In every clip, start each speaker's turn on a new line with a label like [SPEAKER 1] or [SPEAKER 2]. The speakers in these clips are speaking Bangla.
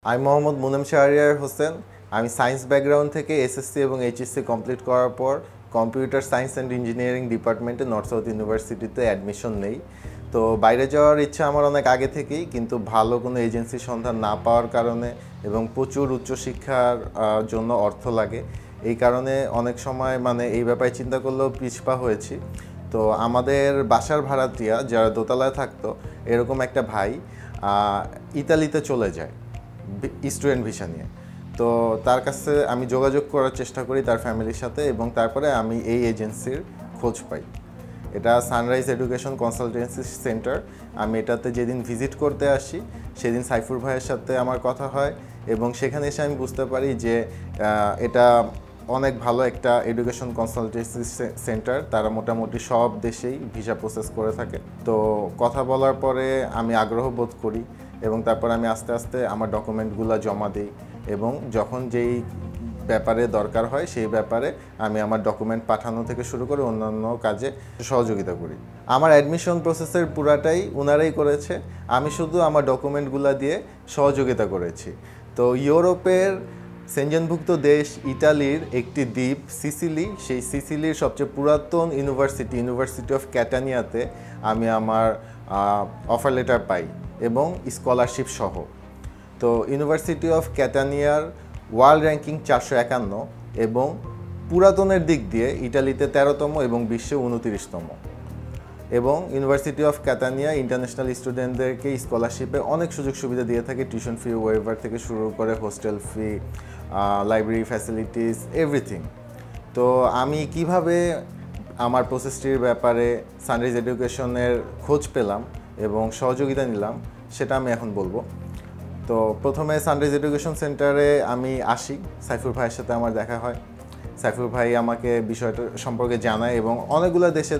[SPEAKER 1] আমি মোহাম্মদ মুনেম শাহরিয়ার হোসেন। আমি সায়েন্স ব্যাকগ্রাউন্ড থেকে এসএসসি এবং এইচএসসি কমপ্লিট করার পর কম্পিউটার সায়েন্স অ্যান্ড ইঞ্জিনিয়ারিং ডিপার্টমেন্টে নর্থ সাউথ ইউনিভার্সিটিতে অ্যাডমিশন নেই। তো বাইরে যাওয়ার ইচ্ছা আমার অনেক আগে থেকেই, কিন্তু ভালো কোনো এজেন্সির সন্ধান না পাওয়ার কারণে এবং প্রচুর উচ্চশিক্ষার জন্য অর্থ লাগে, এই কারণে অনেক সময় এই ব্যাপারে চিন্তা করলেও পিছপা হয়েছি। তো আমাদের বাসার ভাড়াটিয়া যারা দোতলায় থাকতো, এরকম একটা ভাই ইতালিতে চলে যায় স্টুডেন্ট ভিসা নিয়ে। তো তার কাছে আমি যোগাযোগ করার চেষ্টা করি তার ফ্যামিলির সাথে, এবং তারপরে আমি এই এজেন্সির খোঁজ পাই। এটা সানরাইজ এডুকেশন কনসালটেন্সি সেন্টার। আমি এটাতে যেদিন ভিজিট করতে আসি সেদিন সাইফুর ভাইয়ের সাথে আমার কথা হয়, এবং সেখানে এসে আমি বুঝতে পারি যে এটা অনেক ভালো একটা এডুকেশন কনসালটেন্সি সেন্টার। তারা মোটামুটি সব দেশেই ভিসা প্রসেস করে থাকে। তো কথা বলার পরে আমি আগ্রহ বোধ করি, এবং তারপর আমি আস্তে আস্তে আমার ডকুমেন্টগুলো জমা দিই, এবং যখন যেই ব্যাপারে দরকার হয় সেই ব্যাপারে আমি আমার ডকুমেন্ট পাঠানো থেকে শুরু করে অন্যান্য কাজে সহযোগিতা করি। আমার অ্যাডমিশন প্রসেসের পুরাটাই ওনারাই করেছে, আমি শুধু আমার ডকুমেন্টগুলো দিয়ে সহযোগিতা করেছি। তো ইউরোপের সেনজেনভুক্ত দেশ ইটালির একটি দ্বীপ সিসিলি, সেই সিসিলির সবচেয়ে পুরাতন ইউনিভার্সিটি অফ ক্যাটানিয়াতে আমি আমার অফার লেটার পাই, এবং স্কলারশিপ সহ। তো ইউনিভার্সিটি অফ ক্যাটানিয়ার ওয়ার্ল্ড র্যাঙ্কিং 451, এবং পুরাতনের দিক দিয়ে ইটালিতে 13তম এবং বিশ্বে 29তম। এবং ইউনিভার্সিটি অফ ক্যাটানিয়া ইন্টারন্যাশনাল স্টুডেন্টদেরকে স্কলারশিপে অনেক সুযোগ সুবিধা দিয়ে থাকে, টিউশন ফি ওয়েভার থেকে শুরু করে হোস্টেল ফি, লাইব্রেরি ফ্যাসিলিটিস, এভরিথিং। তো আমি কিভাবে আমার প্রসেসটির ব্যাপারে সানরাইজ এডুকেশনের খোঁজ পেলাম এবং সহযোগিতা নিলাম, সেটা আমি এখন বলবো। তো প্রথমে সানরাইজ এডুকেশন সেন্টারে আমি আসি, সাইফুর ভাইয়ের সাথে আমার দেখা হয়। সাইফুর ভাই আমাকে বিষয়টা সম্পর্কে জানায়, এবং অনেকগুলো দেশে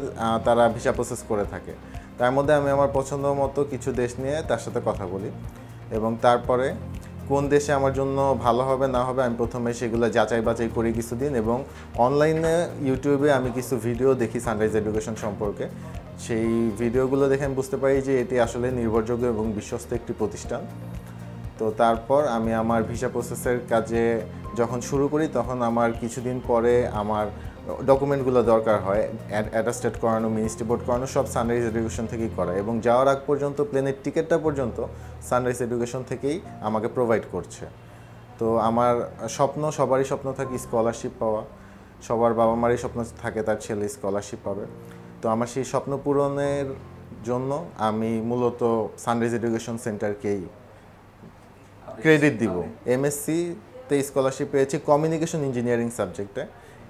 [SPEAKER 1] তারা ভিসা প্রসেস করে থাকে। তার মধ্যে আমি আমার পছন্দ মতো কিছু দেশ নিয়ে তার সাথে কথা বলি, এবং তারপরে কোন দেশে আমার জন্য ভালো হবে না হবে আমি প্রথমে সেগুলো যাচাই বাছাই করি কিছুদিন, এবং অনলাইনে ইউটিউবে আমি কিছু ভিডিও দেখি সানরাইজ এডুকেশন সম্পর্কে। সেই ভিডিওগুলো দেখে আমি বুঝতে পারি যে এটি আসলে নির্ভরযোগ্য এবং বিশ্বস্ত একটি প্রতিষ্ঠান। তো তারপর আমি আমার ভিসা প্রসেসের কাজে যখন শুরু করি, তখন আমার কিছুদিন পরে আমার ডকুমেন্টগুলো দরকার হয়। অ্যাটাস্টেড করানো, মিনিস্ট্রি বোর্ড করানো, সব সানরাইজ এডুকেশন থেকেই করা, এবং যাওয়ার আগ পর্যন্ত প্লেনের টিকিটটা পর্যন্ত সানরাইজ এডুকেশন থেকেই আমাকে প্রোভাইড করছে। তো আমার স্বপ্ন, সবারই স্বপ্ন থাকে স্কলারশিপ পাওয়া, সবার বাবা মারই স্বপ্ন থাকে তার ছেলে স্কলারশিপ পাবে। তো আমার সেই স্বপ্ন পূরণের জন্য আমি মূলত সানরাইজ এডুকেশন সেন্টারকেই ক্রেডিট দিব। এমএসসিতে স্কলারশিপ পেয়েছি কমিউনিকেশন ইঞ্জিনিয়ারিং সাবজেক্টে,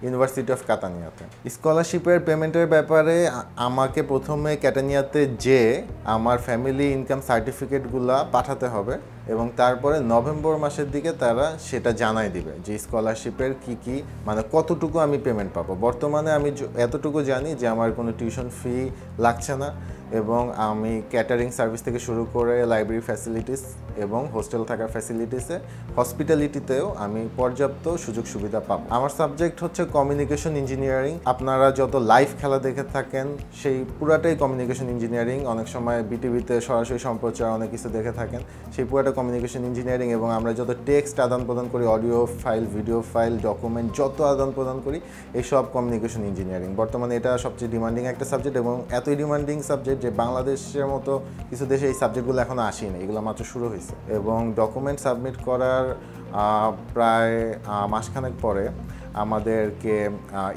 [SPEAKER 1] ইউনিভার্সিটি অফ কাতানিয়াতে। স্কলারশিপের পেমেন্টের ব্যাপারে আমাকে প্রথমে ক্যাটানিয়াতে আমার ফ্যামিলি ইনকাম সার্টিফিকেটগুলো পাঠাতে হবে, এবং তারপরে নভেম্বর মাসের দিকে তারা সেটা জানাই দিবে যে স্কলারশিপের কি কতটুকু আমি পেমেন্ট পাবো। বর্তমানে আমি এতটুকু জানি যে আমার কোনো টিউশন ফি লাগছে না, এবং আমি ক্যাটারিং সার্ভিস থেকে শুরু করে লাইব্রেরি ফ্যাসিলিটিস এবং হোস্টেল থাকার ফ্যাসিলিটিসে, হসপিটালিটিতেও আমি পর্যাপ্ত সুযোগ সুবিধা পাবো। আমার সাবজেক্ট হচ্ছে কমিউনিকেশন ইঞ্জিনিয়ারিং। আপনারা যত লাইভ খেলা দেখে থাকেন সেই পুরাটাই কমিউনিকেশন ইঞ্জিনিয়ারিং। অনেক সময় বিটিভিতে সরাসরি সম্প্রচার অনেক কিছু দেখে থাকেন, সেই পুরাটা কমিউনিকেশন ইঞ্জিনিয়ারিং। এবং আমরা যত টেক্সট আদান প্রদান করি, audio file, video file, document যত আদান প্রদান করি, এই সব কমিউনিকেশন ইঞ্জিনিয়ারিং। বর্তমানে এটা সবচেয়ে ডিমান্ডিং একটা সাবজেক্ট, এবং এতই ডিমান্ডিং সাবজেক্ট যে বাংলাদেশের মতো কিছু দেশে এই সাবজেক্টগুলো এখনও আসেনি, এগুলো মাত্র শুরু হয়েছে। এবং ডকুমেন্ট সাবমিট করার প্রায় মাসখানেক পরে আমাদেরকে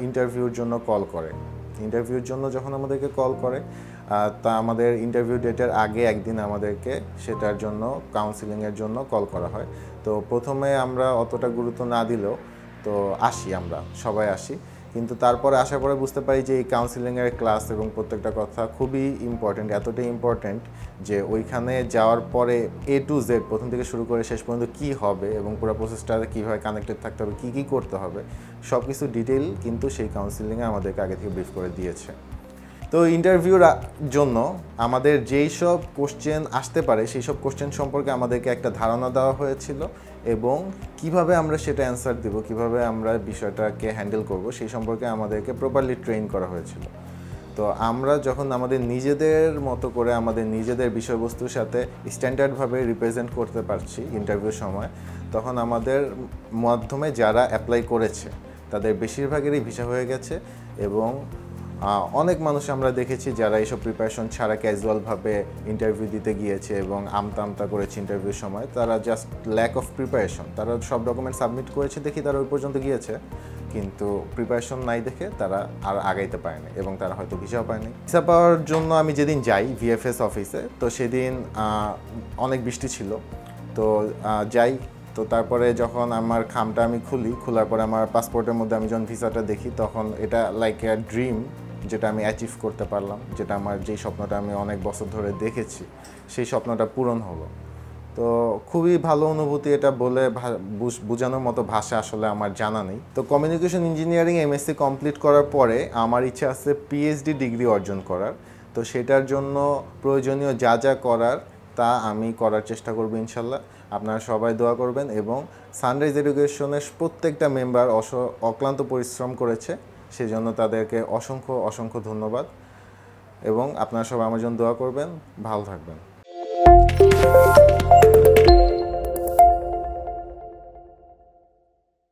[SPEAKER 1] ইন্টারভিউর জন্য কল করে। ইন্টারভিউর জন্য যখন আমাদেরকে কল করে, তা আমাদের ইন্টারভিউ ডেটের আগে একদিন আমাদেরকে সেটার জন্য কাউন্সিলিংয়ের জন্য কল করা হয়। তো প্রথমে আমরা অতটা গুরুত্ব না দিলেও তো আমরা সবাই আসি, কিন্তু তারপরে আসার পরে বুঝতে পারি যে এই কাউন্সিলিংয়ের ক্লাস এবং প্রত্যেকটা কথা খুবই ইম্পর্ট্যান্ট, এতটাই ইম্পর্ট্যান্ট যে ওইখানে যাওয়ার পরে A to Z প্রথম থেকে শুরু করে শেষ পর্যন্ত কী হবে এবং পুরো প্রসেসটা কীভাবে কানেক্টেড থাকতে হবে, কী করতে হবে, সব কিছু ডিটেইল কিন্তু সেই কাউন্সিলিংয়ে আমাদেরকে আগে থেকে ব্রিফ করে দিয়েছে। তো ইন্টারভিউর জন্য আমাদের যেই সব কোশ্চেন আসতে পারে সেই সব কোশ্চেন সম্পর্কে আমাদেরকে একটা ধারণা দেওয়া হয়েছিল, এবং কিভাবে আমরা সেটা অ্যান্সার দেব, কিভাবে আমরা বিষয়টাকে হ্যান্ডেল করব, সেই সম্পর্কে আমাদেরকে প্রপারলি ট্রেন করা হয়েছিল। তো আমরা যখন আমাদের নিজেদের মতো করে আমাদের নিজেদের বিষয়বস্তুর সাথে স্ট্যান্ডার্ডভাবে রিপ্রেজেন্ট করতে পারছি ইন্টারভিউর সময়, তখন আমাদের মাধ্যমে যারা অ্যাপ্লাই করেছে তাদের বেশিরভাগেরই ভিসা হয়ে গেছে। এবং অনেক মানুষ আমরা দেখেছি যারা এইসব প্রিপারেশন ছাড়া ক্যাজুয়ালভাবে ইন্টারভিউ দিতে গিয়েছে এবং আমতা করেছে ইন্টারভিউর সময়, তারা জাস্ট ল্যাক অফ প্রিপারেশন, তারা সব ডকুমেন্ট সাবমিট করেছে দেখি তারা ওই পর্যন্ত গিয়েছে, কিন্তু প্রিপারেশন নাই দেখে তারা আর আগাইতে পারেনি এবং তারা হয়তো ভিসাও পায়নি। ভিসা পাওয়ার জন্য আমি যেদিন যাই ভিএফএস অফিসে, তো সেদিন অনেক বৃষ্টি ছিল, তো যাই। তো তারপরে যখন আমার খামটা আমি খোলার পরে আমার পাসপোর্টের মধ্যে আমি যখন ভিসাটা দেখি, তখন এটা লাইক এ ড্রিম, যেটা আমি অ্যাচিভ করতে পারলাম, যেটা আমার যেই স্বপ্নটা আমি অনেক বছর ধরে দেখেছি সেই স্বপ্নটা পূরণ হলো। তো খুবই ভালো অনুভূতি, এটা বলে বোঝানোর মতো ভাষা আসলে আমার জানা নেই। তো কমিউনিকেশন ইঞ্জিনিয়ারিং এমএসসি কমপ্লিট করার পরে আমার ইচ্ছা আছে পিএইচডি ডিগ্রি অর্জন করার। তো সেটার জন্য প্রয়োজনীয় যা যা করার তা আমি করার চেষ্টা করব ইনশাল্লাহ। আপনারা সবাই দোয়া করবেন এবং সানরাইজ এডুকেশনের প্রত্যেকটা মেম্বার অক্লান্ত পরিশ্রম করেছে, সেজন্য তাদেরকে অসংখ্য ধন্যবাদ। এবং আপনারা সবাই আমার জন্য দোয়া করবেন, ভালো থাকবেন।